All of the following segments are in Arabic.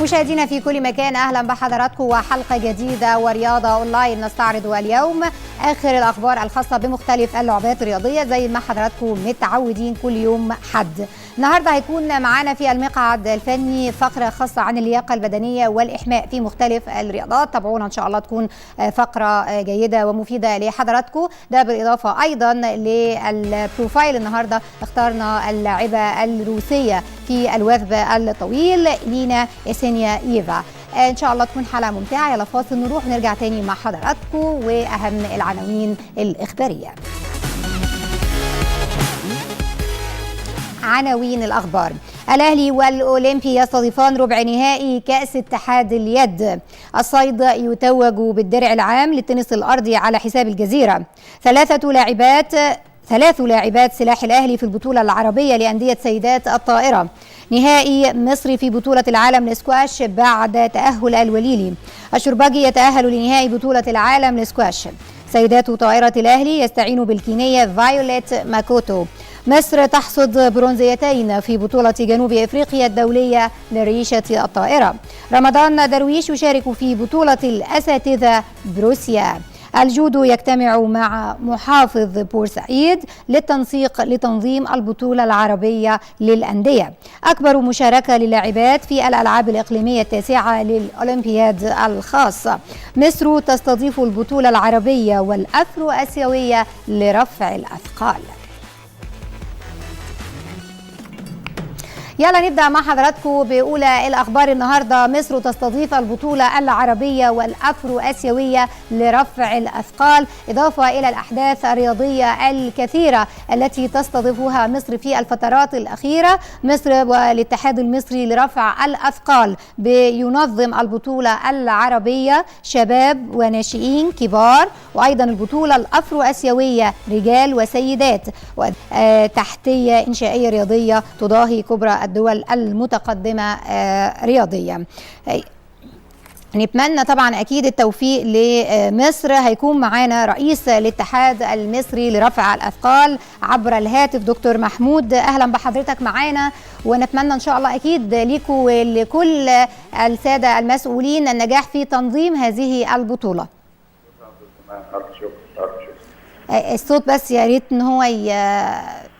مشاهدينا في كل مكان، أهلا بحضراتكم وحلقة جديدة ورياضة أونلاين. نستعرض اليوم آخر الأخبار الخاصة بمختلف اللعبات الرياضية زي ما حضراتكم متعودين كل يوم حد. النهارده هيكون معانا في المقعد الفني فقرة خاصة عن اللياقة البدنية والإحماء في مختلف الرياضات. تابعونا إن شاء الله تكون فقرة جيدة ومفيدة لحضراتكم. ده بالإضافة أيضا للبروفايل. النهارده اخترنا اللاعبة الروسية في الوثب الطويل لينا إسينيا إيفا. إن شاء الله تكون حلقة ممتعة. يلا فاصل نروح ونرجع تاني مع حضراتكم وأهم العناوين الإخبارية. عناوين الأخبار: الأهلي والأولمبي يستضيفان ربع نهائي كأس اتحاد اليد. الصيد يتوج بالدرع العام للتنس الأرضي على حساب الجزيرة. ثلاث لاعبات سلاح الأهلي في البطولة العربية لأندية سيدات الطائرة. نهائي مصري في بطولة العالم للسكواش بعد تأهل الوليلي. الشرباجي يتأهل لنهائي بطولة العالم للسكواش. سيدات طائرة الأهلي يستعين بالكينية فايوليت ماكوتو. مصر تحصد برونزيتين في بطولة جنوب إفريقيا الدولية لريشة الطائرة. رمضان درويش يشارك في بطولة الأساتذة بروسيا. الجودو يجتمع مع محافظ بورسعيد للتنسيق لتنظيم البطولة العربية للأندية. أكبر مشاركة للاعبات في الألعاب الإقليمية التاسعة للأولمبياد الخاصة. مصر تستضيف البطولة العربية والأفرو آسيوية لرفع الأثقال. يلا نبدأ مع حضراتكم بأولى الأخبار النهاردة. مصر تستضيف البطولة العربية والأفرو آسيوية لرفع الأثقال، إضافة إلى الأحداث الرياضية الكثيرة التي تستضيفها مصر في الفترات الأخيرة. مصر والاتحاد المصري لرفع الأثقال بينظم البطولة العربية شباب وناشئين كبار، وأيضا البطولة الأفرو آسيوية رجال وسيدات، وتحتية إنشائية رياضية تضاهي كبرى الدول المتقدمة رياضيا. نتمنى طبعا أكيد التوفيق لمصر. هيكون معانا رئيس الاتحاد المصري لرفع الأثقال عبر الهاتف دكتور محمود. أهلا بحضرتك معانا، ونتمنى إن شاء الله أكيد ليكم ولكل السادة المسؤولين النجاح في تنظيم هذه البطولة. الصوت بس يا ريت ان هو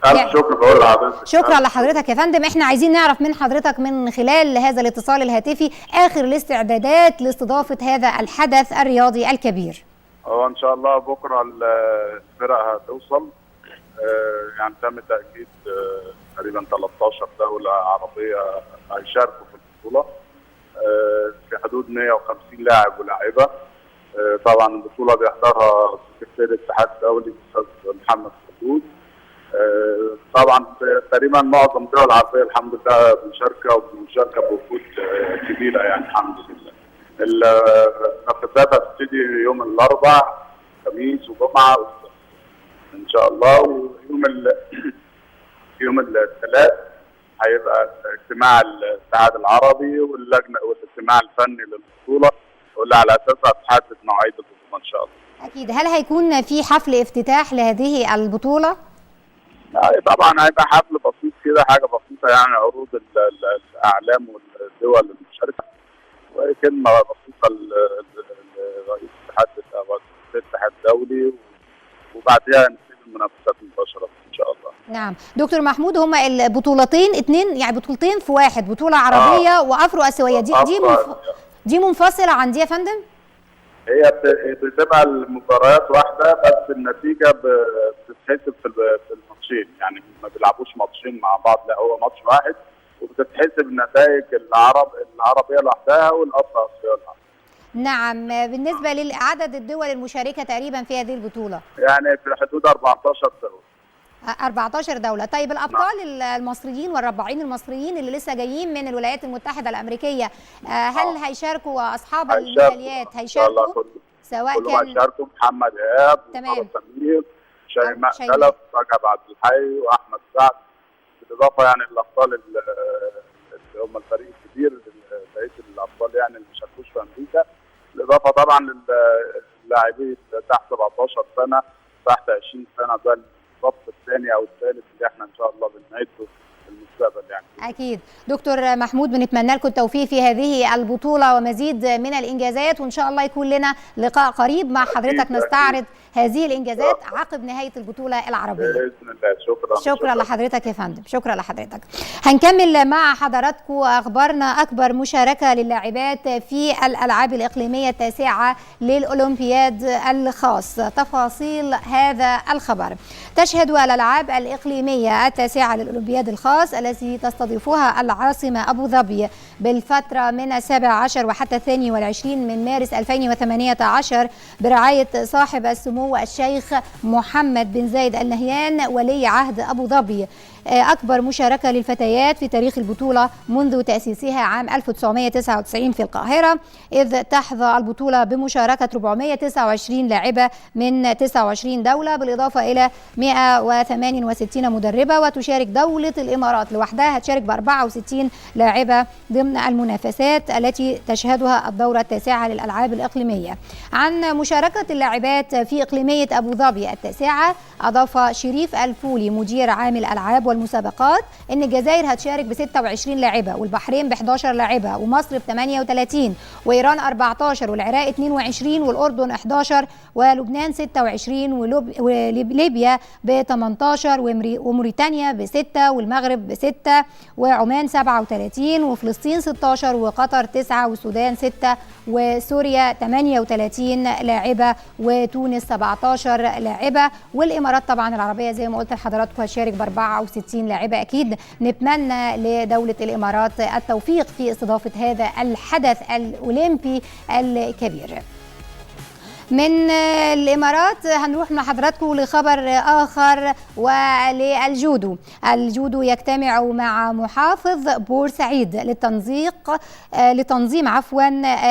شكرا بقول لحضرتك. شكرا لحضرتك يا فندم. احنا عايزين نعرف من حضرتك من خلال هذا الاتصال الهاتفي اخر الاستعدادات لاستضافه هذا الحدث الرياضي الكبير. هو ان شاء الله بكره الفرق هتوصل، يعني تم تاكيد تقريبا 13 دوله عربيه هيشاركوا في البطوله، في حدود 150 لاعب ولاعبه. طبعا البطوله بيحضرها سكرتير الاتحاد الدولي الاستاذ محمد خلود. طبعا تقريبا معظم الدول العربيه الحمد لله مشاركه بوفود كبيره، يعني الحمد لله. المنافسات هتبتدي يوم الاربعاء خميس وجمعه ان شاء الله، ويوم يوم الثلاث هيبقى اجتماع الاتحاد العربي واللجنه والاجتماع الفني للبطوله، واللي على اساسها هتحدد مواعيد البطوله ان شاء الله. اكيد. هل هيكون في حفل افتتاح لهذه البطوله؟ طبعا هيبقى حفل بسيط كده، حاجه بسيطه، يعني عروض الاعلام والدول المشاركه وكلمه بسيطه لرئيس الاتحاد الدولي، وبعدها نبتدي المنافسات مباشره ان شاء الله. نعم دكتور محمود، هما البطولتين اتنين، يعني بطولتين في واحد، بطوله عربيه وافرو اسيويه. دي منفصله عن دي يا فندم؟ هي بتبقى المباريات واحده، بس النتيجه بتتحسب في الماتشين، يعني ما بيلعبوش ماتشين مع بعض، لا هو ماتش واحد، وبتتحسب النتائج العربيه لوحدها والافرو اسيويه لوحدها. نعم. بالنسبه لعدد الدول المشاركه تقريبا في هذه البطوله؟ يعني في حدود 14 دوله. 14 دولة. طيب الأبطال المصريين والرباعين المصريين اللي لسه جايين من الولايات المتحدة الأمريكيه، هل هيشاركوا أصحاب الميداليات؟ هيشاركوا سواء كان هيشاركوا محمد إيهاب، مصطفى سمير، شيماء خلف، رجب عبد الحي، وأحمد سعد، بالإضافة يعني الأبطال اللي هم الفريق الكبير، بقية الأبطال يعني اللي ما شاركوش في أمريكا، بالإضافة طبعا للاعبين تحت 17 سنة، تحت 20 سنة، ده الصف الثاني او الثالث اللي احنا ان شاء الله بنعده في المستقبل يعني. أكيد. دكتور محمود، بنتمنى لكم التوفيق في هذه البطولة ومزيد من الإنجازات، وإن شاء الله يكون لنا لقاء قريب مع حضرتك نستعرض هذه الإنجازات عقب نهاية البطولة العربية بإذن الله. شكرا لحضرتك يا فندم، شكرا لحضرتك. هنكمل مع حضراتكم أخبارنا. أكبر مشاركة للاعبات في الألعاب الإقليمية التاسعة للأولمبياد الخاص. تفاصيل هذا الخبر. تشهد الألعاب الإقليمية التاسعة للأولمبياد الخاص التي تستضيفها العاصمة أبو ظبي بالفترة من 17 وحتى 22 من مارس 2018 برعاية صاحب السمو الشيخ محمد بن زايد آل نهيان ولي عهد أبو ظبي. أكبر مشاركة للفتيات في تاريخ البطولة منذ تأسيسها عام 1999 في القاهرة، إذ تحظى البطولة بمشاركة 429 لاعبة من 29 دولة بالإضافة إلى 168 مدربة. وتشارك دولة الإمارات لوحدها، هتشارك ب 64 لاعبة ضمن المنافسات التي تشهدها الدورة التاسعة للألعاب الإقليمية. عن مشاركة اللاعبات في إقليمية أبو ظبي التاسعة، أضاف شريف الفولي مدير عام الألعاب والمسابقات إن الجزائر هتشارك ب 26 لاعبة، والبحرين ب 11 لاعبة، ومصر ب 38، وإيران 14، والعراق 22، والأردن 11، ولبنان 26، وليبيا ب 18، وموريتانيا ب 6، والمغرب ب 6، وعمان 37، وفلسطين 16، وقطر 9، والسودان 6، وسوريا 38 لاعبة، وتونس 17 لاعبة، والإمارات طبعا العربية زي ما قلت لحضراتكم هتشارك ب 64 لاعبة. أكيد نتمنى لدولة الإمارات التوفيق في استضافة هذا الحدث الأولمبي الكبير. من الإمارات هنروح مع حضراتكم لخبر آخر وللجودو. الجودو يجتمع مع محافظ بورسعيد لتنظيم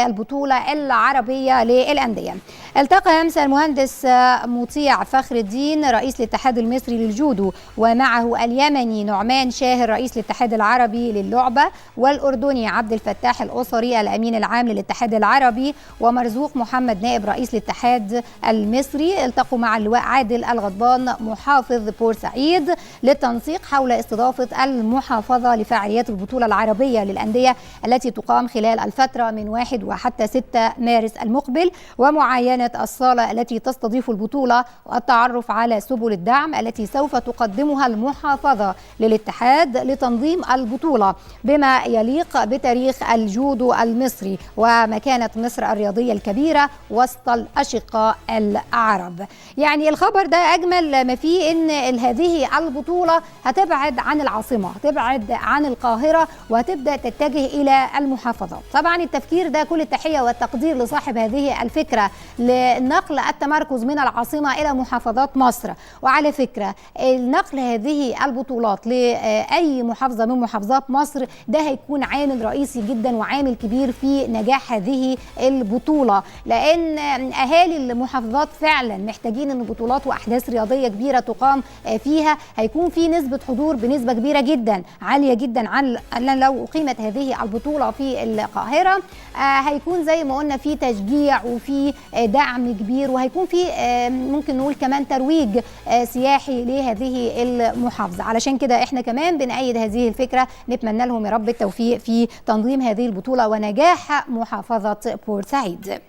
البطولة العربية للأندية. التقى أمس المهندس مطيع فخر الدين رئيس الاتحاد المصري للجودو، ومعه اليمني نعمان شاهر رئيس الاتحاد العربي للعبة، والأردني عبد الفتاح الأسري الأمين العام للاتحاد العربي، ومرزوق محمد نائب رئيس الاتحاد المصري. التقوا مع اللواء عادل الغضبان محافظ بورسعيد للتنسيق حول استضافة المحافظة لفعاليات البطولة العربية للأندية التي تقام خلال الفترة من 1 وحتى 6 مارس المقبل، ومعاينة الصالة التي تستضيف البطولة، والتعرف على سبل الدعم التي سوف تقدمها المحافظة للاتحاد لتنظيم البطولة بما يليق بتاريخ الجودو المصري ومكانة مصر الرياضية الكبيرة وسط الأشقاء العرب. يعني الخبر ده أجمل ما فيه إن هذه البطولة هتبعد عن العاصمة، هتبعد عن القاهرة، وهتبدأ تتجه إلى المحافظات. طبعا التفكير ده كل التحية والتقدير لصاحب هذه الفكرة لنقل التمركز من العاصمة إلى محافظات مصر. وعلى فكرة نقل هذه البطولات لأي محافظة من محافظات مصر ده هيكون عامل رئيسي جدا وعامل كبير في نجاح هذه البطولة، لأن أهالي المحافظات فعلا محتاجين أن بطولات وأحداث رياضية كبيرة تقام فيها. هيكون في نسبة حضور بنسبة كبيرة جدا عالية جدا عن لو أقيمت هذه البطولة في القاهرة. هيكون زي ما قلنا في تشجيع وفي دعم كبير، وهيكون في ممكن نقول كمان ترويج سياحي لهذه المحافظة. علشان كده احنا كمان بنأيد هذه الفكرة، نتمنى لهم يا رب التوفيق في تنظيم هذه البطولة ونجاح محافظة بورسعيد.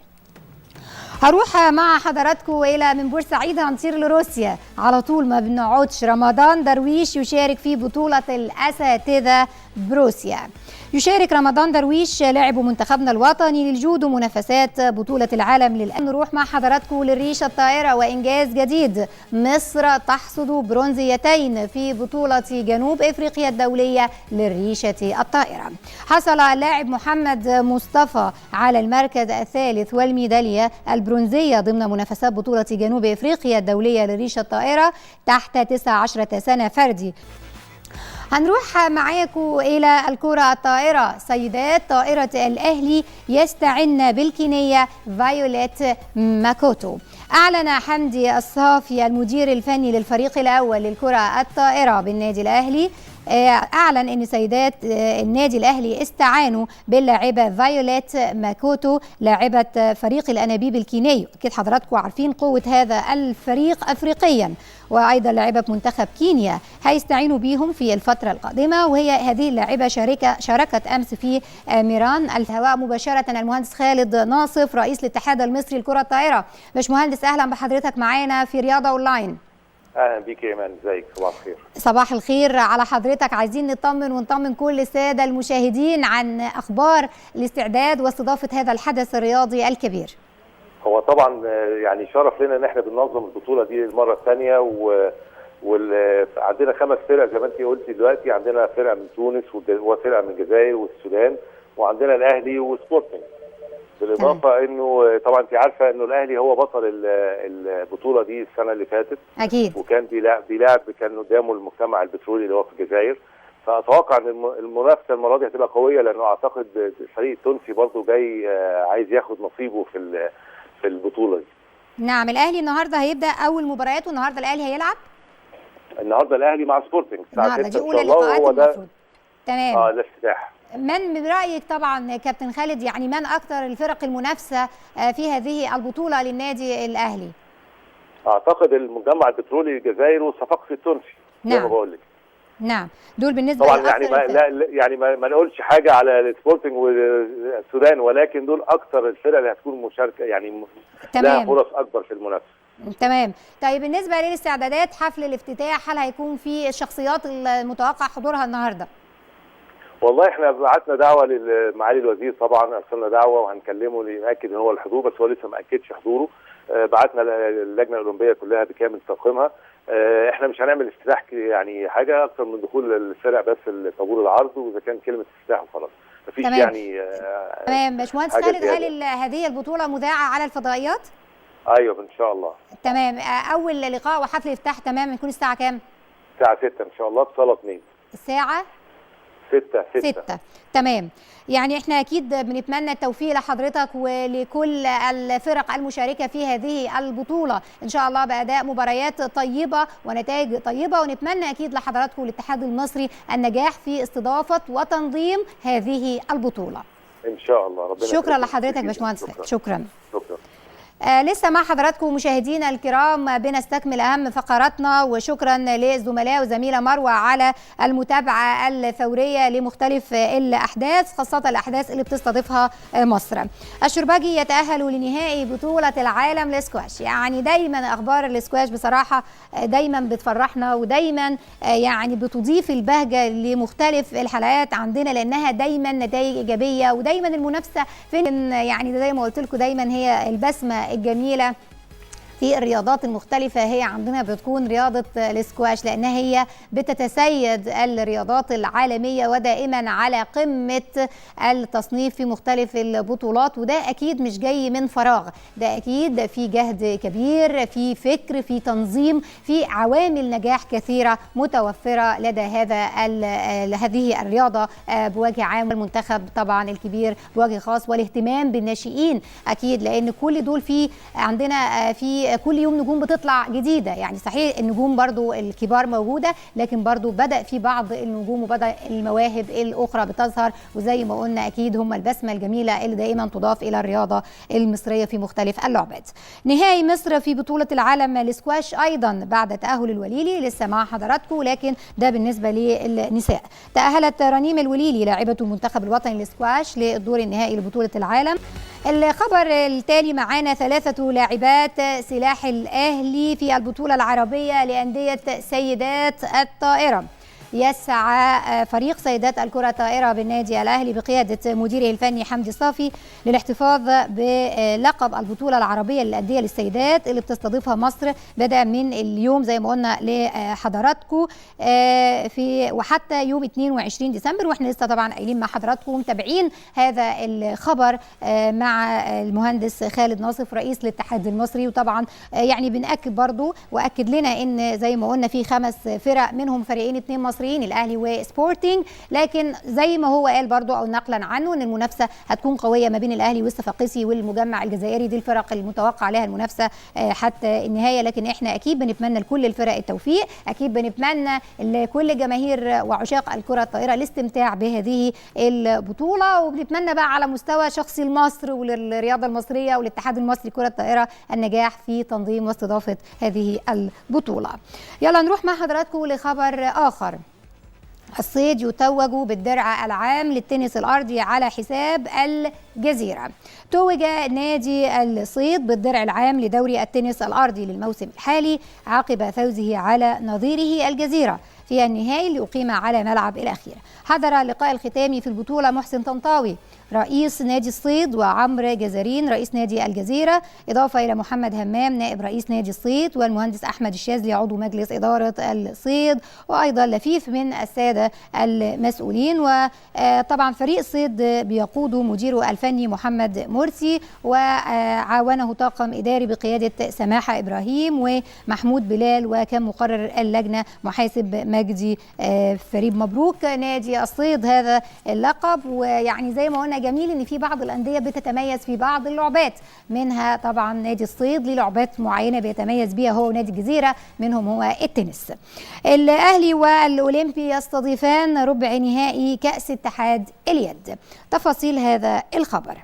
هروح مع حضراتكم إلى من بورسعيد هنطير لروسيا على طول، ما بنقعدش. رمضان درويش يشارك في بطولة الأساتذة بروسيا. يشارك رمضان درويش لاعب منتخبنا الوطني للجودو منافسات بطولة العالم للأن. نروح مع حضراتكم للريشة الطائرة وإنجاز جديد، مصر تحصد برونزيتين في بطولة جنوب إفريقيا الدولية للريشة الطائرة. حصل اللاعب محمد مصطفى على المركز الثالث والميدالية البرونزية ضمن منافسات بطولة جنوب إفريقيا الدولية للريشة الطائرة تحت 19 سنة فردي. هنروح معاكم إلى الكرة الطائرة. سيدات طائرة الأهلي يستعن بالكينية فايوليت ماكوتو. أعلن حمدي الصافي المدير الفني للفريق الأول للكرة الطائرة بالنادي الأهلي أعلن أن سيدات النادي الأهلي استعانوا باللاعبة فايوليت ماكوتو لاعبة فريق الأنابيب الكيني. أكيد حضراتكم عارفين قوة هذا الفريق أفريقيا، وأيضا لاعبة منتخب كينيا هيستعينوا بيهم في الفترة القادمة. وهي هذه اللاعبة شاركت أمس في ميران. الهواء مباشرة المهندس خالد ناصف رئيس الاتحاد المصري لكرة الطائرة. باشمهندس أهلا بحضرتك معانا في رياضة أونلاين. اهلا بيك يا ايمان، ازيك؟ صباح الخير. صباح الخير على حضرتك. عايزين نطمن كل الساده المشاهدين عن اخبار الاستعداد واستضافه هذا الحدث الرياضي الكبير. هو طبعا يعني شرف لنا ان احنا بننظم البطوله دي المره الثانيه، وعندنا 5 فرق زي ما انت قلتي دلوقتي. عندنا فرقه من تونس وفرقه من الجزائر والسودان، وعندنا الاهلي وسبورتنج. بالاضافه انه طبعا انت عارفه انه الاهلي هو بطل البطوله دي السنه اللي فاتت اكيد، وكان بيلاعب كان قدامه المجتمع البترولي اللي هو في الجزائر. فاتوقع ان المنافسه المره دي هتبقى قويه، لانه اعتقد الفريق التونسي برضه جاي عايز ياخد نصيبه في البطوله دي. نعم، الاهلي النهارده هيبدا اول مبارياته. النهارده الاهلي هيلعب النهارده الاهلي مع سبورتنج الساعه 6 دي اولى اللقاءات المفروض. تمام. الافتتاح. من برايك طبعا كابتن خالد، يعني من اكثر الفرق المنافسه في هذه البطوله للنادي الاهلي؟ اعتقد المجمع البترولي الجزائر والصفاقسي التونسي. نعم. زي ما بقول لك. نعم، دول بالنسبه طبعا يعني ما نقولش حاجه على السبورتنج والسودان، ولكن دول اكثر الفرق اللي هتكون مشاركه، يعني لها فرص اكبر في المنافسه. تمام. طيب بالنسبه للاستعدادات حفل الافتتاح، هل هيكون في الشخصيات المتوقع حضورها النهارده؟ والله احنا بعتنا دعوه لمعالي الوزير، طبعا ارسلنا دعوه وهنكلمه ليأكد ان هو الحضور، بس هو لسه ما اكدش حضوره. بعتنا اللجنه الاولمبيه كلها بكامل طاقمها. احنا مش هنعمل افتتاح يعني حاجه اكثر من دخول الفرق بس الطابور العرض، واذا كان كلمه افتتاح وخلاص، مفيش يعني. تمام. باشمهندس خالد، هل هذه البطوله مذاعه على الفضائيات؟ ايوه ان شاء الله. تمام. اول لقاء وحفل افتتاح تمام يكون الساعه كام؟ الساعه 6 ان شاء الله في صاله 2. الساعه 6. تمام. يعني احنا اكيد بنتمنى التوفيق لحضرتك ولكل الفرق المشاركه في هذه البطوله، ان شاء الله باداء مباريات طيبه ونتائج طيبه، ونتمنى اكيد لحضراتكم الاتحاد المصري النجاح في استضافه وتنظيم هذه البطوله. ان شاء الله. ربنا شكرا لحضرتك باشمهندس. شكرا. شكرا. لسه مع حضراتكم مشاهدينا الكرام بنستكمل أهم فقراتنا، وشكرا للزملاء وزميلة مروة على المتابعة الثورية لمختلف الأحداث، خاصة الأحداث اللي بتستضيفها مصر. الشرباجي يتأهل لنهائي بطولة العالم للسكواش. يعني دايما أخبار السكواش بصراحة دايما بتفرحنا، ودايما يعني بتضيف البهجة لمختلف الحلقات عندنا، لأنها دايما نتائج إيجابية، ودايما المنافسة فين، يعني زي ما قلت لكم دايما هي البسمة الجميلة في الرياضات المختلفة. هي عندنا بتكون رياضة الاسكواش، لأنها هي بتتسيد الرياضات العالمية ودائما على قمة التصنيف في مختلف البطولات، وده أكيد مش جاي من فراغ، ده أكيد في جهد كبير، في فكر، في تنظيم، في عوامل نجاح كثيرة متوفرة لدى هذه الرياضة بوجه عام، والمنتخب طبعا الكبير بوجه خاص، والاهتمام بالناشئين أكيد، لأن كل دول في عندنا في كل يوم نجوم بتطلع جديدة. يعني صحيح النجوم برضو الكبار موجودة، لكن برضو بدأ في بعض النجوم وبدأ المواهب الأخرى بتظهر، وزي ما قلنا أكيد هم البسمة الجميلة اللي دائما تضاف إلى الرياضة المصرية في مختلف اللعبات. نهائي مصر في بطولة العالم للسكواش أيضا بعد تأهل الوليلي لسه مع حضراتكم، لكن ده بالنسبة للنساء. تأهلت رنيم الوليلي لاعبة المنتخب الوطني للسكواش للدور النهائي لبطولة العالم. الخبر التالي معانا 3 لاعبات سلاح الأهلي في البطولة العربية لأندية سيدات الطائرة. يسعى فريق سيدات الكرة الطائرة بالنادي الأهلي بقيادة مديره الفني حمدي صافي للاحتفاظ بلقب البطولة العربية للأندية للسيدات اللي بتستضيفها مصر بدءا من اليوم زي ما قلنا لحضراتكم وحتى يوم 22 ديسمبر، واحنا لسه طبعا قايلين مع حضراتكم متابعين هذا الخبر مع المهندس خالد ناصف رئيس الاتحاد المصري. وطبعا يعني بنأكد برضو، وأكد لنا ان زي ما قلنا في 5 فرق منهم فريقين 2 مصريين المصريين الاهلي وسبورتنج، لكن زي ما هو قال برضو او نقلا عنه ان المنافسه هتكون قويه ما بين الاهلي والصفاقسي والمجمع الجزائري. دي الفرق المتوقع عليها المنافسه حتى النهايه، لكن احنا اكيد بنتمنى لكل الفرق التوفيق، اكيد بنتمنى لكل جماهير وعشاق الكره الطائره الاستمتاع بهذه البطوله، وبنتمنى بقى على مستوى شخصي لمصر وللرياضه المصريه والاتحاد المصري لكره الطائره النجاح في تنظيم واستضافه هذه البطوله. يلا نروح مع حضراتكم لخبر اخر. الصيد يتوج بالدرع العام للتنس الأرضي على حساب الجزيرة. توج نادي الصيد بالدرع العام لدوري التنس الأرضي للموسم الحالي عقب فوزه على نظيره الجزيرة في النهائي اللي أقيم على ملعب الأخير. حضر اللقاء الختامي في البطولة محسن طنطاوي رئيس نادي الصيد، وعمرو جزارين رئيس نادي الجزيرة، إضافة إلى محمد همام نائب رئيس نادي الصيد، والمهندس أحمد الشاذلي عضو مجلس إدارة الصيد، وأيضا لفيف من السادة المسؤولين. وطبعا فريق الصيد بيقوده مديره الفني محمد مرسي، وعاونه طاقم إداري بقيادة سماحة إبراهيم ومحمود بلال، وكان مقرر اللجنة محاسب مجدي فريد. مبروك نادي الصيد هذا اللقب. ويعني زي ما قلنا جميل ان في بعض الانديه بتتميز في بعض اللعبات، منها طبعا نادي الصيد ليه لعبات معينه بيتميز بيها هو ونادي الجزيره، منهم هو التنس. الاهلي والاولمبي يستضيفان ربع نهائي كاس اتحاد اليد. تفاصيل هذا الخبر.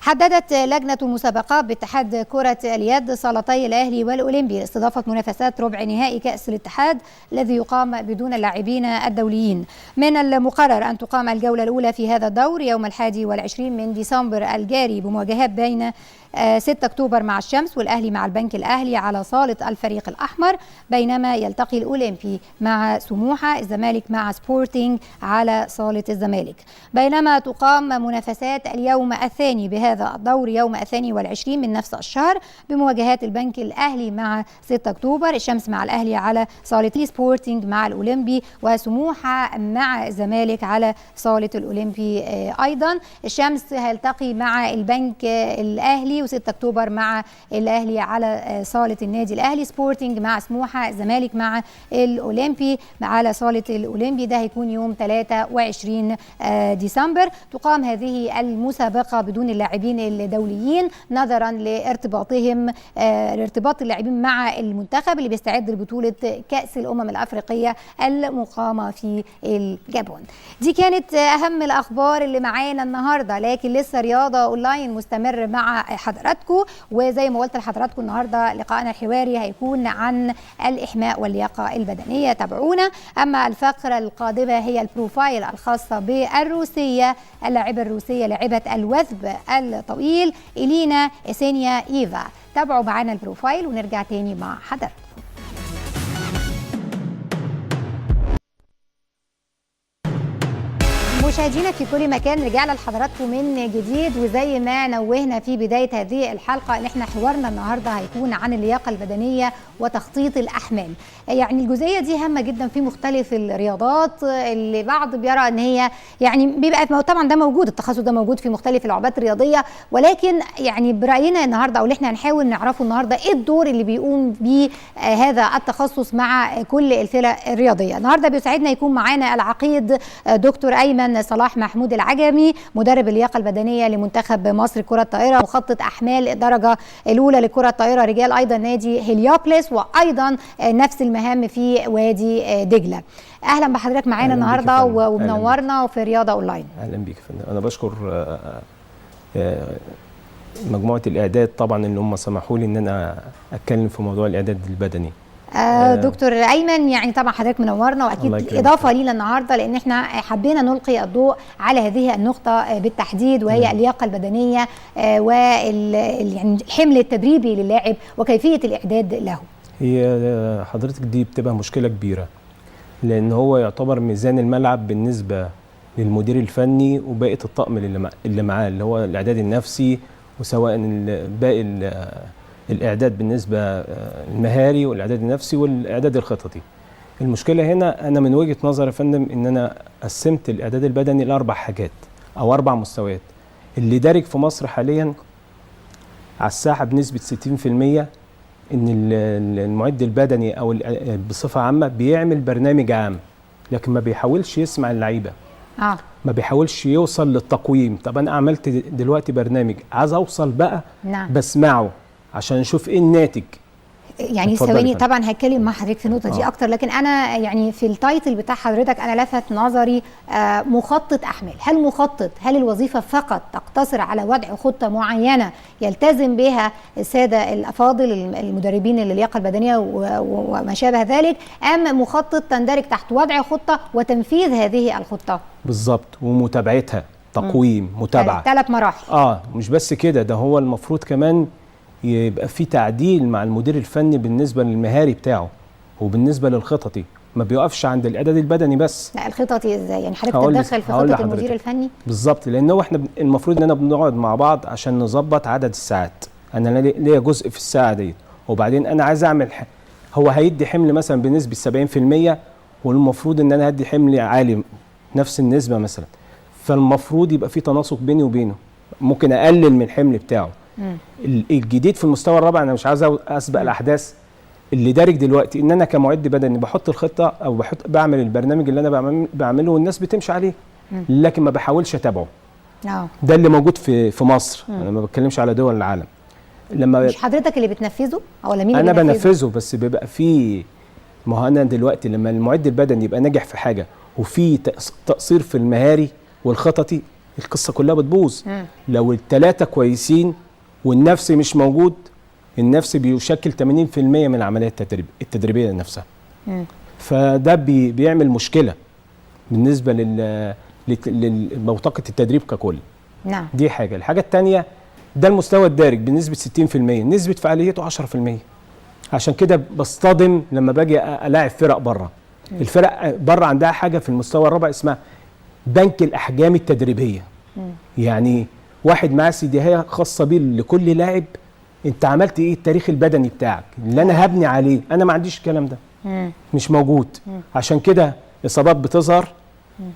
حددت لجنة المسابقات باتحاد كرة اليد صالتي الأهلي والأولمبي لاستضافة منافسات ربع نهائي كأس الاتحاد الذي يقام بدون اللاعبين الدوليين. من المقرر أن تقام الجولة الأولى في هذا الدور يوم 21 من ديسمبر الجاري بمواجهات بين 6 أكتوبر مع الشمس والأهلي مع البنك الأهلي على صالة الفريق الأحمر، بينما يلتقي الأولمبي مع سموحة، الزمالك مع سبورتينج على صالة الزمالك. بينما تقام منافسات اليوم الثاني بهذا الدور يوم 22 من نفس الشهر بمواجهات البنك الأهلي مع 6 أكتوبر، الشمس مع الأهلي على صالة سبورتينج مع الأولمبي، وسموحة مع الزمالك على صالة الأولمبي. أيضا الشمس هيلتقي مع البنك الأهلي، و6 أكتوبر مع الأهلي على صالة النادي الأهلي، سبورتينج مع سموحة، الزمالك مع الأولمبي على صالة الأولمبي. ده هيكون يوم 23 ديسمبر. تقام هذه المسابقة بدون اللاعبين الدوليين نظرا لارتباط اللاعبين مع المنتخب اللي بيستعد لبطولة كأس الأمم الأفريقية المقامة في الجابون. دي كانت أهم الأخبار اللي معانا النهاردة، لكن لسه رياضة أونلاين مستمر مع حضراتكم. وزي ما قلت لحضراتكم النهارده لقاءنا الحواري هيكون عن الإحماء واللياقة البدنية، تابعونا. أما الفقرة القادمة هي البروفايل الخاصة بالروسية، اللاعبة الروسية لاعبة الوثب الطويل إلينا إسينيا إيفا. تابعوا معانا البروفايل ونرجع تاني مع حضراتكم. مشاهدينا في كل مكان، رجعنا لحضراتكم من جديد. وزي ما نوهنا في بداية هذه الحلقة ان احنا حوارنا النهاردة هيكون عن اللياقة البدنية وتخطيط الأحمال. يعني الجزئية دي هامة جدا في مختلف الرياضات، اللي بعض بيرى ان هي يعني بيبقى طبعا ده موجود، التخصص ده موجود في مختلف اللعبات الرياضية، ولكن يعني برأينا النهاردة او اللي احنا هنحاول نعرفه النهاردة ايه الدور اللي بيقوم بيه هذا التخصص مع كل الفرق الرياضية. النهاردة بيسعدنا يكون معانا العقيد دكتور أيمن صلاح محمود العجمي، مدرب اللياقة البدنية لمنتخب مصر كرة الطائرة، مخطط أحمال الدرجة الأولى لكرة الطائرة رجال، أيضا نادي هليوبلس، وأيضا نفس المهام في وادي دجلة. أهلا بحضرتك معانا النهاردة ومنورنا في رياضة أونلاين. أهلا بيك يا فندم. أنا بشكر مجموعة الإعداد طبعا اللي هم سمحوا لي إن أنا أتكلم في موضوع الإعداد البدني. دكتور أيمن، يعني طبعا حضرتك منورنا، واكيد اضافه لينا النهارده لان احنا حبينا نلقي الضوء على هذه النقطه بالتحديد، وهي اللياقه البدنيه يعني الحمل التدريبي للاعب وكيفيه الاعداد له. هي حضرتك دي بتبقى مشكله كبيره، لان هو يعتبر ميزان الملعب بالنسبه للمدير الفني وباقي الطقم اللي معاه، اللي هو الاعداد النفسي، وسواء باقي الاعداد بالنسبه المهاري والاعداد النفسي والاعداد الخططي. المشكله هنا انا من وجهه نظري يا فندم ان انا قسمت الاعداد البدني لاربع حاجات او 4 مستويات. اللي دارج في مصر حاليا على الساحه بنسبه 60% ان المعد البدني او بصفه عامه بيعمل برنامج عام، لكن ما بيحاولش يسمع اللعيبه، ما بيحاولش يوصل للتقويم. طب انا عملت دلوقتي برنامج، عايز اوصل بقى نعم. بسمعه عشان نشوف ايه الناتج. يعني ثواني، طبعا هتكلم مع حضرتك في النقطه دي اكتر، لكن انا يعني في التايتل بتاع حضرتك انا لفت نظري مخطط احمال. هل الوظيفه فقط تقتصر على وضع خطه معينه يلتزم بها الساده الافاضل المدربين اللياقه البدنيه وما شابه ذلك، ام مخطط تندرج تحت وضع خطه وتنفيذ هذه الخطه؟ بالظبط، ومتابعتها، تقويم، متابعه، 3 مراحل. مش بس كده، ده هو المفروض كمان يبقى في تعديل مع المدير الفني بالنسبه للمهاري بتاعه وبالنسبه للخططي، ما بيقفش عند الاعداد البدني بس. لا، الخططي ازاي؟ يعني حضرتك تتدخل في خطه المدير الفني؟ بالظبط، لان هو احنا المفروض اننا بنقعد مع بعض عشان نظبط عدد الساعات. انا ليا جزء في الساعه ديت، وبعدين انا عايز اعمل هو هيدي حمل مثلا بنسبه 70%، والمفروض ان انا هدي حمل عالي نفس النسبه مثلا، فالمفروض يبقى في تناسق بيني وبينه، ممكن اقلل من الحمل بتاعه. الجديد في المستوى الرابع، انا مش عايز اسبق الاحداث اللي دارج دلوقتي، ان انا كمعد بدني بحط الخطه او بعمل البرنامج اللي انا بعمله والناس بتمشي عليه، لكن ما بحاولش اتابعه. ده اللي موجود في مصر. انا ما بتكلمش على دول العالم. لما مش حضرتك اللي بتنفذه ولا مين اللي انا بنفذه، بس بيبقى في، ما هو انا دلوقتي لما المعد البدني يبقى ناجح في حاجه وفي تقصير في المهاري والخططي، القصه كلها بتبوظ. لو ال3 كويسين والنفسي مش موجود، النفسي بيشكل 80% من العمليه التدريبيه نفسها. فده بيعمل مشكله بالنسبه لموطقه التدريب ككل. نعم. دي حاجه. الحاجه الثانيه، ده المستوى الدارج بنسبه 60%، نسبه فعاليته 10%. عشان كده بصطدم لما باجي الاعب فرق بره. الفرق بره عندها حاجه في المستوى الرابع اسمها بنك الاحجام التدريبيه. يعني واحد معاه سيديهيه خاصه بيه لكل لاعب، انت عملت ايه التاريخ البدني بتاعك اللي انا هبني عليه. انا ما عنديش الكلام ده، مش موجود. عشان كده اصابات بتظهر،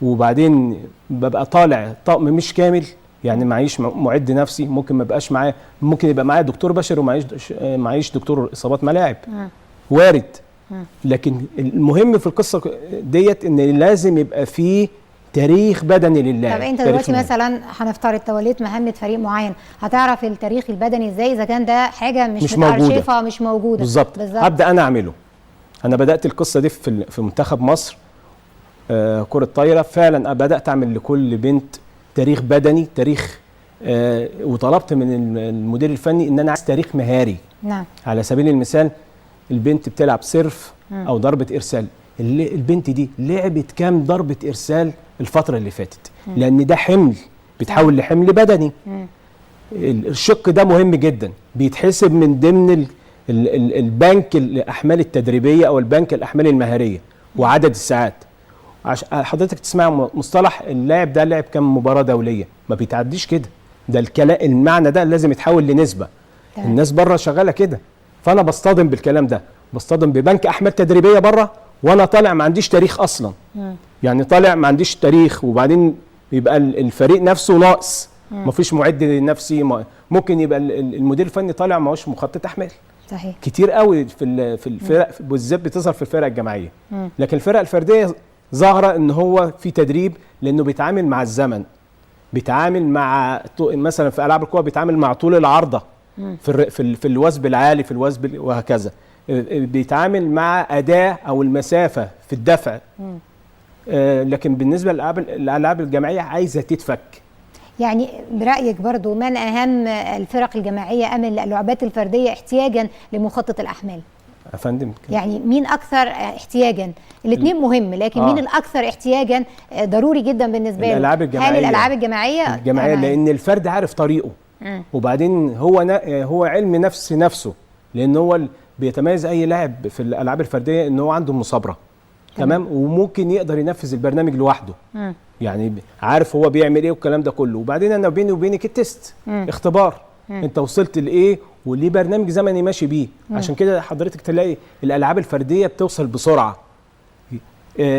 وبعدين ببقى طالع طقم مش كامل، يعني معيش معد نفسي، ممكن ما بقاش معايا، ممكن يبقى معايا دكتور بشري ومعيش دكتور اصابات ملاعب، وارد. لكن المهم في القصه ديت ان لازم يبقى فيه تاريخ بدني للاعب. طب انت دلوقتي مثلا هنفترض توليت مهمه فريق معين، هتعرف التاريخ البدني ازاي اذا كان ده حاجه مش متارشفه مش موجوده؟ بالظبط. هبدا انا اعمله. انا بدات القصه دي في منتخب مصر كره طايره، فعلا بدات اعمل لكل بنت تاريخ بدني، تاريخ وطلبت من المدير الفني ان انا عايز تاريخ مهاري. نعم. على سبيل المثال، البنت بتلعب سيرف او ضربه ارسال، البنت دي لعبت كام ضربه ارسال الفتره اللي فاتت، لان ده حمل بيتحول لحمل بدني. الشق ده مهم جدا، بيتحسب من ضمن البنك الاحمال التدريبيه او البنك الاحمال المهاريه وعدد الساعات. حضرتك تسمع مصطلح اللاعب ده لعب كام مباراه دوليه، ما بيتعديش كده. ده المعنى ده لازم يتحول لنسبه. الناس بره شغاله كده، فانا بصطدم بالكلام ده، بصطدم ببنك احمال تدريبيه بره، وانا طالع ما عنديش تاريخ اصلا. يعني طالع ما عنديش تاريخ، وبعدين يبقى الفريق نفسه ناقص، ما فيش معد نفسي. ممكن يبقى المدير الفني طالع ما هوش مخطط احمال. صحيح. كتير قوي في الفرق، بالذات بتظهر في الفرق الجماعيه. لكن الفرق الفرديه ظاهره ان هو في تدريب، لانه بيتعامل مع الزمن، بيتعامل مع مثلا في العاب القوى بيتعامل مع طول العارضه في الوثب العالي، في الوثب وهكذا. بيتعامل مع اداء او المسافه في الدفع. لكن بالنسبه للالعاب الجماعيه عايزه تتفك. يعني برايك برضو من اهم الفرق الجماعيه ام اللعبات الفرديه احتياجا لمخطط الاحمال؟ افندم، يعني مين اكثر احتياجا؟ الاثنين مهم، لكن مين الاكثر احتياجا ضروري جدا بالنسبه له؟ الالعاب الجماعيه. هل الالعاب الجماعيه لان الفرد عارف طريقه، وبعدين هو علم نفسه، لان هو بيتميز اي لاعب في الالعاب الفرديه ان هو عنده مثابره. تمام. وممكن يقدر ينفذ البرنامج لوحده. يعني عارف هو بيعمل ايه والكلام ده كله. وبعدين انا بيني وبينك التست، اختبار. انت وصلت لايه وليه برنامج زمني ماشي بيه. عشان كده حضرتك تلاقي الالعاب الفرديه بتوصل بسرعه.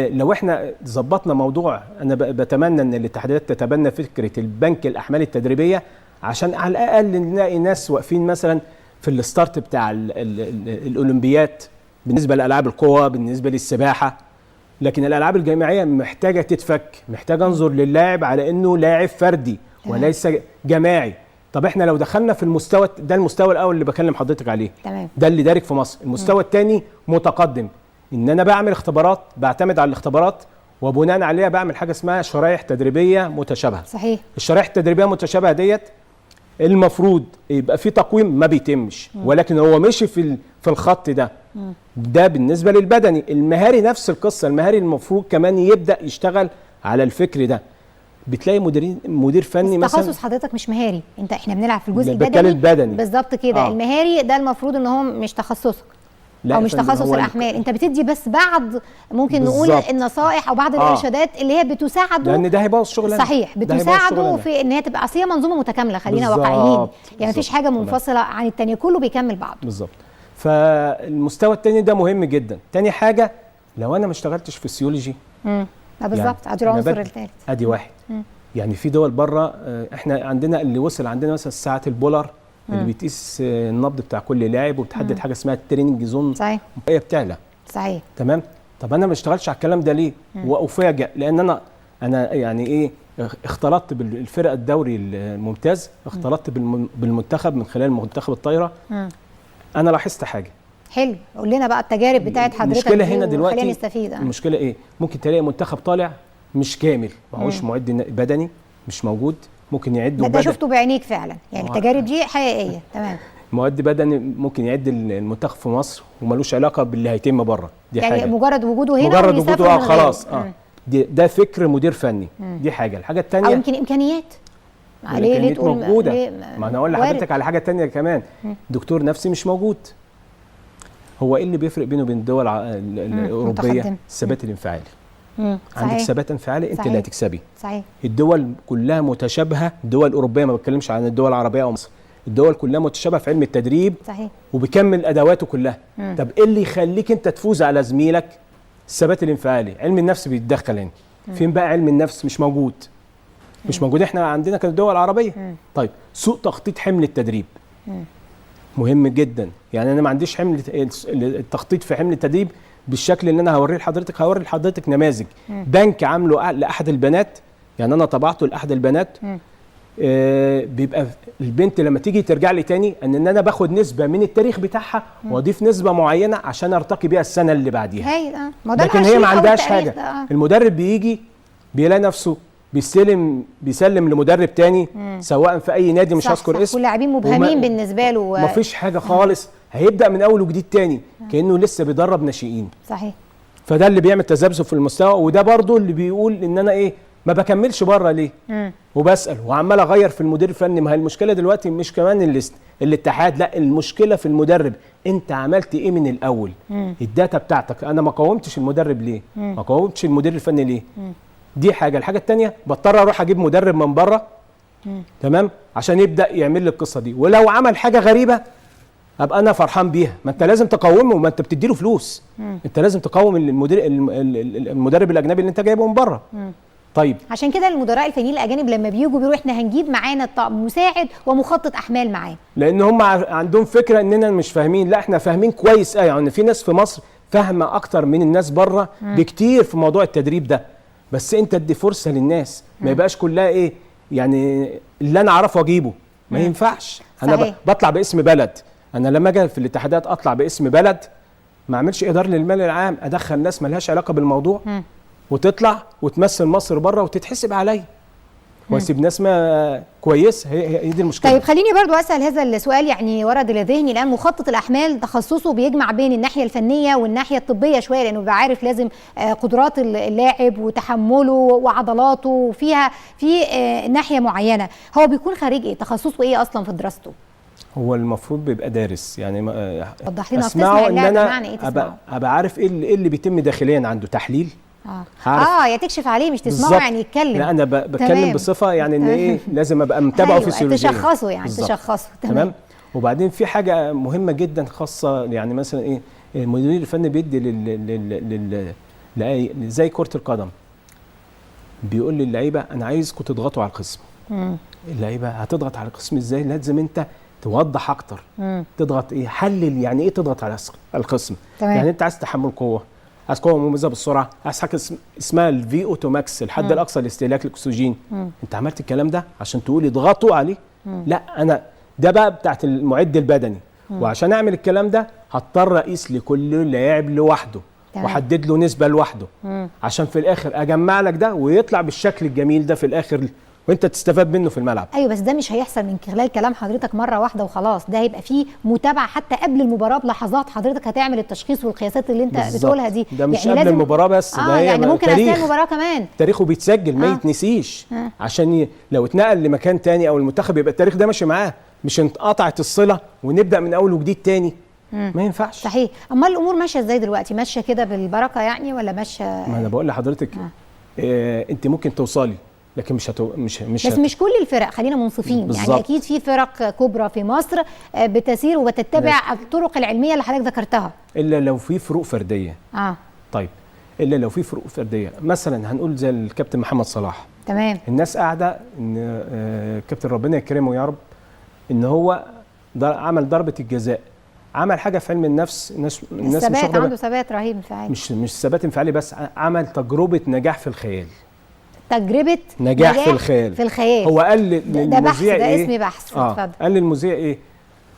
لو احنا ظبطنا موضوع، انا بتمنى ان الاتحادات تتبنى فكره البنك الاحمال التدريبيه، عشان على الاقل نلاقي ناس واقفين مثلا في الستارت بتاع الاولمبيات بالنسبه لالعاب القوى، بالنسبه للسباحه. لكن الالعاب الجماعيه محتاجه تتفك، محتاجه انظر للاعب على انه لاعب فردي وليس جماعي. طب احنا لو دخلنا في المستوى ده، المستوى الاول اللي بكلم حضرتك عليه، تمام، ده اللي دارج في مصر. المستوى الثاني متقدم، ان انا بعمل اختبارات، بعتمد على الاختبارات وبناء عليها بعمل حاجه اسمها شرائح تدريبيه متشابهه. صحيح. الشرائح التدريبيه المتشابهه ديت المفروض يبقى في تقويم، ما بيتمش، ولكن هو مشي في الخط ده. ده بالنسبه للبدني. المهاري نفس القصه، المهاري المفروض كمان يبدا يشتغل على الفكر ده. بتلاقي مدير فني مثلا، تخصص حضرتك مش مهاري، احنا بنلعب في الجزء البدني بالظبط كده. المهاري ده المفروض ان هو مش تخصصك او مش تخصص الاحمال، انت بتدي بس بعض ممكن نقول النصائح او بعض الارشادات اللي هي بتساعده، لان ده هيبوظ شغلنا. صحيح، بتساعده في ان هي تبقى اصل هي منظومه متكامله، خلينا واقعيين، يعني مفيش حاجه منفصله عن الثانيه، كله بيكمل بعض. بالظبط. فالمستوى الثاني ده مهم جدا. ثاني حاجه، لو انا ما اشتغلتش فيسيولوجي بالظبط، ادي العنصر الثالث، ادي واحد. يعني في دول بره، احنا عندنا اللي وصل عندنا مثلا ساعه البولر اللي بتقيس النبض بتاع كل لاعب وبتحدد حاجه اسمها التريننج زون، صحيح، هي بتعلى. صحيح، تمام. طب انا ما اشتغلتش على الكلام ده ليه؟ وافاجئ لان انا يعني ايه، اختلطت بالفرق الدوري الممتاز، اختلطت بالمنتخب من خلال منتخب الطايره. انا لاحظت حاجه. حلو، قول لنا بقى التجارب بتاعت حضرتك. المشكله هنا دلوقتي، خلينا نستفيد. المشكله ايه؟ ممكن تلاقي منتخب طالع مش كامل، معهوش معد بدني، مش موجود، ممكن يعدوا ده شفته بعينيك فعلا، يعني التجارب دي حقيقيه. تمام. معد بدني ممكن يعد المنتخب في مصر وملوش علاقه باللي هيتم بره، دي يعني حاجه. مجرد وجوده هنا، مجرد وجوده خلاص. ده فكر مدير فني. دي حاجه. الحاجه الثانيه، او يمكن امكانيات ليه تقول موجوده. ما انا اقول لحضرتك على حاجه ثانيه كمان. دكتور نفسي مش موجود. هو ايه اللي بيفرق بينه وبين الدول الاوروبيه؟ الثبات الانفعالي. عندك ثبات انفعالي، انت اللي هتكسبي. صحيح. الدول كلها متشابهه، الدول الاوروبيه، ما بتكلمش عن الدول العربيه او مصر، الدول كلها متشابهه في علم التدريب. صحيح. وبيكمل ادواته كلها. طب ايه اللي يخليك انت تفوز على زميلك؟ الثبات الانفعالي. علم النفس بيتدخل هنا. فين بقى علم النفس؟ مش موجود. مش موجود. احنا عندنا كدول عربيه. طيب، سوء تخطيط حمل التدريب مهم جدا. يعني انا ما عنديش حمل التخطيط في حمل التدريب بالشكل اللي انا هوريه لحضرتك نماذج. بنك عامله لاحد البنات، يعني انا طبعته لاحد البنات. بيبقى البنت لما تيجي ترجع لي تاني ان انا باخد نسبه من التاريخ بتاعها واضيف نسبه معينه عشان ارتقي بيها السنه اللي بعديها. لكن هي ما عندهاش حاجه. المدرب بيجي بيلاقي نفسه بيسلم لمدرب تاني، سواء في اي نادي، مش هذكر اسم، واللاعبين مبهمين بالنسبه له، مفيش حاجه خالص. هيبدا من اول وجديد تاني كانه لسه بيدرب ناشئين. صحيح. فده اللي بيعمل تذبذب في المستوى، وده برضو اللي بيقول ان انا ايه، ما بكملش بره ليه؟ وبسال وعمال اغير في المدير الفني. ما هي المشكله دلوقتي مش كمان الاتحاد، لا، المشكله في المدرب. انت عملت ايه من الاول؟ الداتا بتاعتك. انا ما قاومتش المدرب ليه؟ ما قاومتش المدير الفني ليه؟ دي حاجه. الحاجه الثانيه، بضطر اروح اجيب مدرب من بره، تمام، عشان يبدا يعمل لي القصه دي. ولو عمل حاجه غريبه ابقى انا فرحان بيها. ما انت لازم تقاومه، ما انت بتديله فلوس. انت لازم تقاوم المدرب الاجنبي اللي انت جايبه من بره. طيب، عشان كده المدراء الفنيين الاجانب لما بييجوا بيقولوا احنا هنجيب معانا مساعد ومخطط احمال معاه، لان هم عندهم فكره اننا مش فاهمين. لا، احنا فاهمين كويس. يعني في ناس في مصر فاهمه اكتر من الناس بره بكتير في موضوع التدريب ده. بس انت ادي فرصه للناس، ما يبقاش كلها ايه، يعني اللي انا اعرفه اجيبه. ما ينفعش. انا بطلع باسم بلد. انا لما اجي في الاتحادات اطلع باسم بلد، ما اعملش اداره للمال العام، ادخل ناس ما لهاش علاقه بالموضوع وتطلع وتمثل مصر بره وتتحسب عليا، واسيب ناس ما كويسه. هي دي المشكله. طيب، خليني برضو اسال هذا السؤال، يعني ورد لذهني الان. مخطط الاحمال تخصصه بيجمع بين الناحيه الفنيه والناحيه الطبيه شويه، لانه بيبقى عارف لازم قدرات اللاعب وتحمله وعضلاته، وفيها في ناحيه معينه. هو بيكون خريج ايه؟ تخصصه ايه اصلا في دراسته؟ هو المفروض بيبقى دارس. يعني وضح لنا. اسمعه ان انا ابقى عارف ايه اللي بيتم داخليا عنده. تحليل. يا تكشف عليه مش تسمعه، يعني يتكلم. لا، انا بتكلم بصفه يعني ان ايه، لازم ابقى متابعه فيسيولوجيا. تشخصه يعني. تشخصه. تمام. وبعدين في حاجه مهمه جدا خاصه، يعني مثلا ايه، المدير الفني بيدي زي كره القدم، بيقول للعيبه انا عايزكم تضغطوا على الخصم. اللعيبه هتضغط على الخصم ازاي؟ لازم انت توضح اكتر، تضغط ايه، حلل يعني ايه تضغط على الخصم. تمام. يعني انت عايز تحمل قوه، عايز قوه مميزه بالسرعه، عايز حاجه اسمها الفي اوتو ماكس، الحد الاقصى لاستهلاك الاكسجين. انت عملت الكلام ده عشان تقول اضغطوا عليه؟ لا، انا ده بقى بتاعت المعد البدني. وعشان اعمل الكلام ده هضطر اقيس لكل لاعب لوحده واحدد له نسبه لوحده، عشان في الاخر اجمع لك ده ويطلع بالشكل الجميل ده في الاخر وانت تستفاد منه في الملعب. ايوه، بس ده مش هيحصل من خلال كلام حضرتك مره واحده وخلاص، ده هيبقى فيه متابعه حتى قبل المباراه بلحظات، حضرتك هتعمل التشخيص والقياسات اللي انت بالزبط. بتقولها دي. ده مش يعني قبل المباراه بس، ده يعني ممكن اثناء تاريخ. المباراه كمان تاريخه بيتسجل ما يتنسيش، عشان لو اتنقل لمكان تاني او المنتخب يبقى التاريخ ده ماشي معاه، مش انقطعت الصلة ونبدأ من أول وجديد تاني. ما ينفعش. صحيح. أما الأمور ماشية إزاي دلوقتي؟ ماشية كده بالبركة يعني ولا ماشية؟ ما أنا بقول لحضرتك أنت ممكن توصلي لكن مش بس مش كل الفرق، خلينا منصفين. بالزبط. يعني أكيد في فرق كبرى في مصر بتسير وبتتبع الطرق العلمية اللي حضرتك ذكرتها، إلا لو في فروق فردية. طيب، إلا لو في فروق فردية، مثلا هنقول زي الكابتن محمد صلاح. تمام. الناس قاعدة إن كابتن ربنا يكرمه يا رب، إن هو عمل ضربة الجزاء، عمل حاجه في علم النفس. الناس الثبات، عنده ثبات رهيب انفعالي، مش ثبات انفعالي بس، عمل تجربه نجاح في الخيال. تجربه نجاح في الخيال. هو قال للمذيع ده اسمي بحث. اتفضل. قال للمذيع ايه؟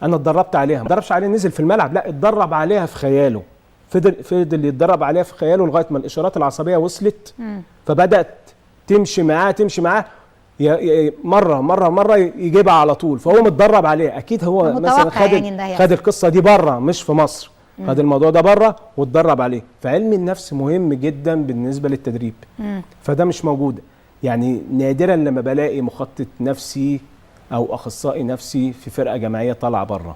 انا اتدربت عليها، ما اتدربش عليها نزل في الملعب، لا اتدرب عليها في خياله، فضل يتدرب عليها في خياله لغايه ما الاشارات العصبيه وصلت. فبدات تمشي معاه مره يجيبها على طول، فهو متدرب عليه. اكيد هو مثلا خد القصه دي بره مش في مصر، خد الموضوع ده بره واتدرب عليه. فعلم النفس مهم جدا بالنسبه للتدريب. فده مش موجود، يعني نادرا لما بلاقي مخطط نفسي او اخصائي نفسي في فرقه جماعيه طالعه بره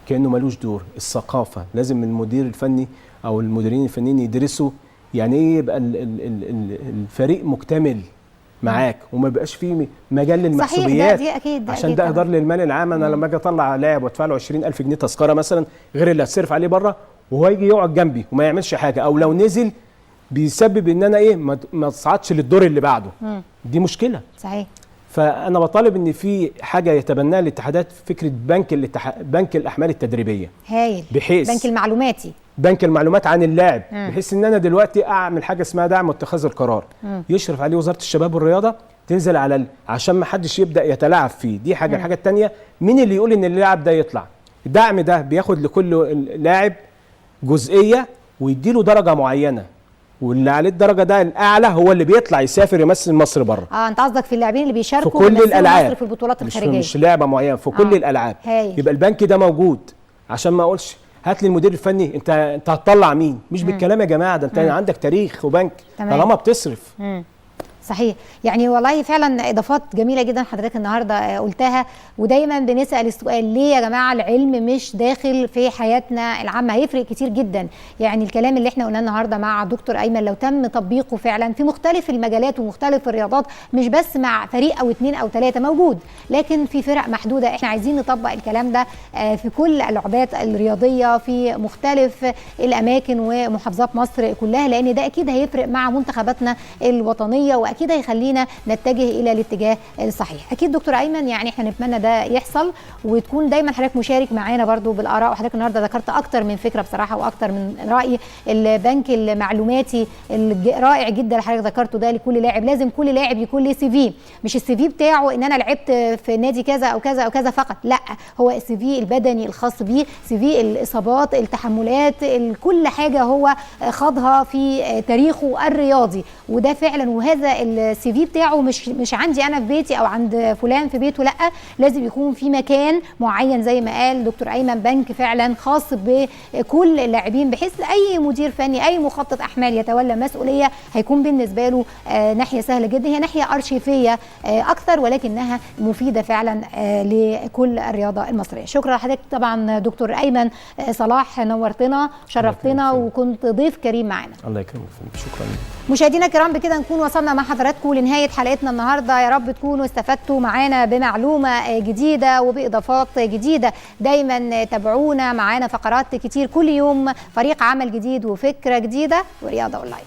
كانه ملوش دور. الثقافه لازم المدير الفني او المديرين الفنيين يدرسوا يعني ايه يبقى الفريق مكتمل معاك وما بيبقاش فيه مجال للمحسوبيات. صحيح. دي اكيد عشان ده اهدار للمال العام. انا لما اجي اطلع لاعب وادفع له 20,000 جنيه تذكره مثلا غير اللي هتصرف عليه بره، وهو يجي يقعد جنبي وما يعملش حاجه، او لو نزل بيسبب ان انا ايه ما تصعدش للدور اللي بعده. دي مشكله. صحيح. فانا بطالب ان في حاجه يتبناها الاتحادات، فكره بنك الاحمال التدريبيه. هايل. بحيث بنك المعلومات عن اللاعب، بحيث ان انا دلوقتي اعمل حاجه اسمها دعم واتخاذ القرار. يشرف عليه وزاره الشباب والرياضه، تنزل على عشان ما حدش يبدا يتلاعب فيه. دي حاجه. الحاجه الثانيه، مين اللي يقول ان اللاعب ده يطلع؟ الدعم ده بياخد لكل لاعب جزئيه ويديله درجه معينه، واللي عليه الدرجه ده الاعلى هو اللي بيطلع يسافر يمثل مصر بره. انت قصدك في اللاعبين اللي بيشاركوا في كل الالعاب مصر في البطولات الخارجيه، مش لعبه معينه، في كل الالعاب. يبقى البنك ده موجود، عشان ما اقولش هات لي المدير الفني، انت هتطلع مين؟ مش بالكلام يا جماعه، ده انت عندك تاريخ وبنك طالما بتصرف. صحيح. يعني والله فعلا اضافات جميله جدا حضرتك النهارده قلتها. ودايما بنسال السؤال، ليه يا جماعه العلم مش داخل في حياتنا العامه؟ هيفرق كتير جدا. يعني الكلام اللي احنا قلناه النهارده مع دكتور ايمن لو تم تطبيقه فعلا في مختلف المجالات ومختلف الرياضات، مش بس مع فريق او 2 أو 3 موجود، لكن في فرق محدوده. احنا عايزين نطبق الكلام ده في كل اللعبات الرياضيه في مختلف الاماكن ومحافظات مصر كلها، لان ده اكيد هيفرق مع منتخباتنا الوطنيه، واكيد هيخلينا نتجه الى الاتجاه الصحيح. اكيد دكتور ايمن، يعني احنا نتمنى ده يحصل، وتكون دايما حضرتك مشارك معانا برضو بالاراء. وحضرتك النهارده ذكرت اكتر من فكره بصراحه واكتر من راي. البنك المعلوماتي الرائع جدا اللي حضرتك ذكرته ده لكل لاعب، لازم كل لاعب يكون له سي في، مش السي في بتاعه ان انا لعبت في نادي كذا او كذا او كذا فقط، لا، هو السي في البدني الخاص بيه، سي في الاصابات، التحملات، كل حاجه هو خاضها في تاريخه الرياضي. وده فعلا، وهذا السي في بتاعه مش عندي انا في بيتي او عند فلان في بيته، لا، لازم يكون في مكان معين زي ما قال دكتور ايمن، بنك فعلا خاص بكل اللاعبين، بحيث اي مدير فني اي مخطط احمال يتولى مسؤوليه هيكون بالنسبه له ناحيه سهله جدا. هي ناحيه ارشيفيه اكثر، ولكنها مفيده فعلا لكل الرياضه المصريه. شكرا لحضرتك طبعا دكتور ايمن صلاح، نورتنا شرفتنا وكنت ضيف كريم معنا. الله يكرمك. شكرا. مشاهدينا الكرام، بكده نكون وصلنا مع حضراتكم لنهايه حلقتنا النهارده. يا رب تكونوا استفدتوا معانا بمعلومه جديده وباضافات جديده. دايما تابعونا، معانا فقرات كتير كل يوم، فريق عمل جديد وفكره جديده ورياضه اونلاين.